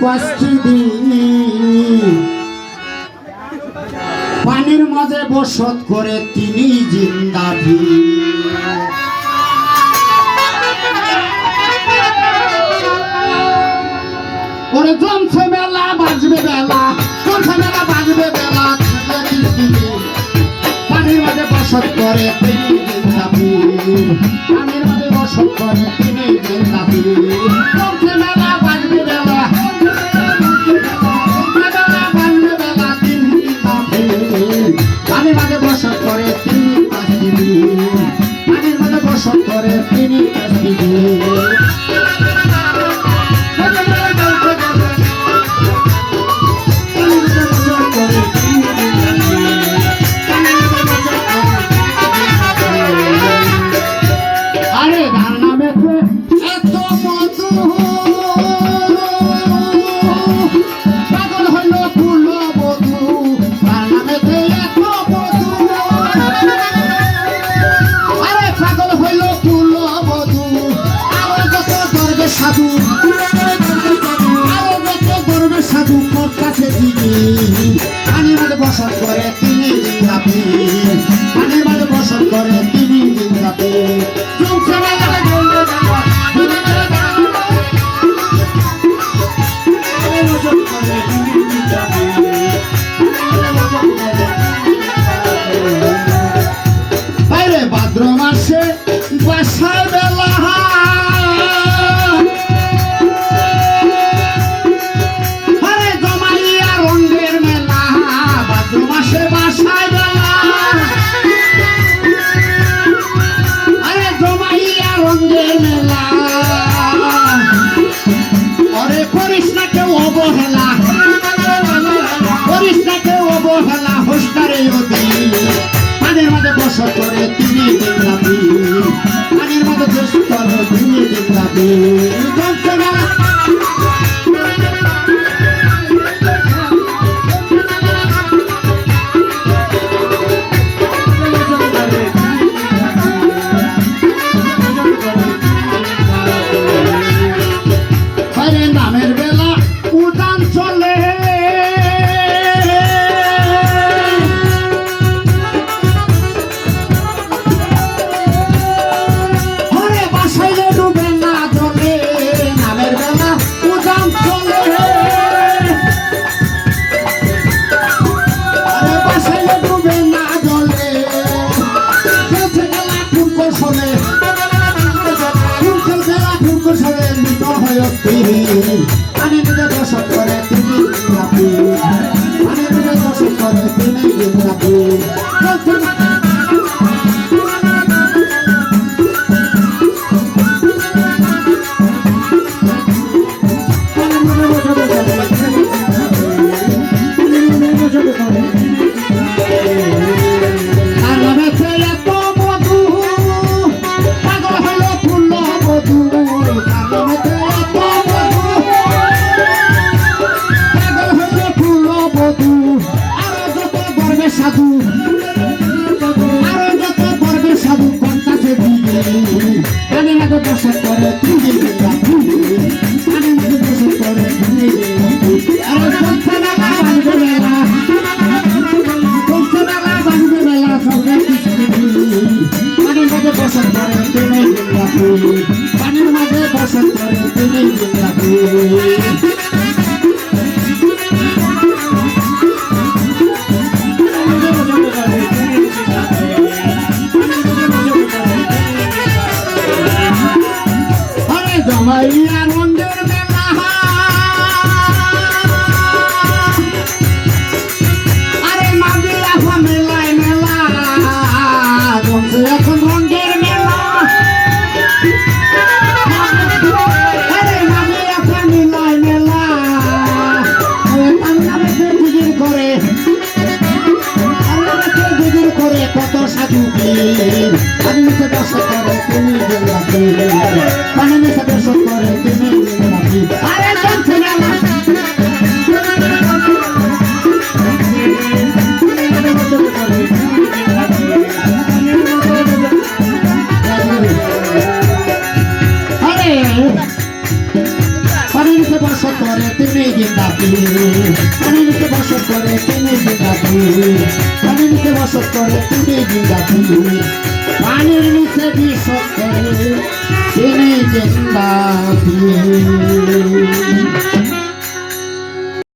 কষ্টি দিন পানির মাঝে বসত করে তিনি জিন্দাবি ওরে জমছে বেলা বাজবে বেলা জমছে বেলা বাজবে বেলা পানির মাঝে বসত করে তিনি জিন্দাবি পানির মাঝে বসত করে তিনি জিন্দাবি জমছে বেলা বাজবে বেলা পানির মাঝে বসত করে তিনি কাশিবি পানির মাঝে বসত করে তিনি কাশিবি আরে ধান নামেতে এত মধু পাগল হইল ফুল বধু ধান নামেতে এত মধু আরে পাগল হইল ফুল বধু আরো যত গর্বে সাধু আরো যত গর্বে সাধু মোর কাছে দিবি পানির মাঝে বসত করে তিনি জিন্দাবি পানির মাঝে বসত করে তিনি জিন্দাবি ভাদ্র মাসে বাসায় বেলা আরে জমাইয়া রঙের মেলা ভাদ্র মাসে বাসায় বেলা আরে জমাইয়া রঙের মেলা আরে করিস না কেউ অবহেলা করিস না কেউ অবহেলা হুস্তারে অতি পানির মাঝে বসত করে তিনি জিন্দাবি পানির মাঝে বসত করে তিনি জিন্দাবি নামের বেলা উদান চলে পানির মাঝে বসত করে তিনি জিন্দাবি পানির মাঝে বসত করে তিনি জিন্দাবি সাধু আরো যত গর্বে সাধু কন্টাছে দিবে পানির মাঝে বসত করে তিনি জিন্দাবি পানির মাঝে বসত করে তিনি জিন্দাবি আরে জমছে বেলা বাজবে বেলা জমছে বেলা বাজবে বেলা সবে পানির মাঝে বসত করে তিনি জিন্দাবি পানির মাঝে বসত করে তিনি জিন্দাবি জমাইয়া রঙের মেলা আরে মাঝে এখন মেলায় মেলা জমছে এখন রঙের মেলা আরে মাঝে এখন মেলায় মেলা কান্নাবেতে গুজুর করে কান্নাবেতে গুজুর করে কত সাধু পানি নিচে বসত করে তুমি জিন্দাবি পানি নিচে বসত করে তুমি জিন্দাবি আরে জমছে বেলা আরে পানি নিচে বসত বসত করে তুমি জিন্দাবি পানির নিচে বসত করে তুমি জিন্দাবি পানির নিচে বসত করে তুমি জিন্দাবি পানির নিচে বসত করে তুমি জিন্দাবি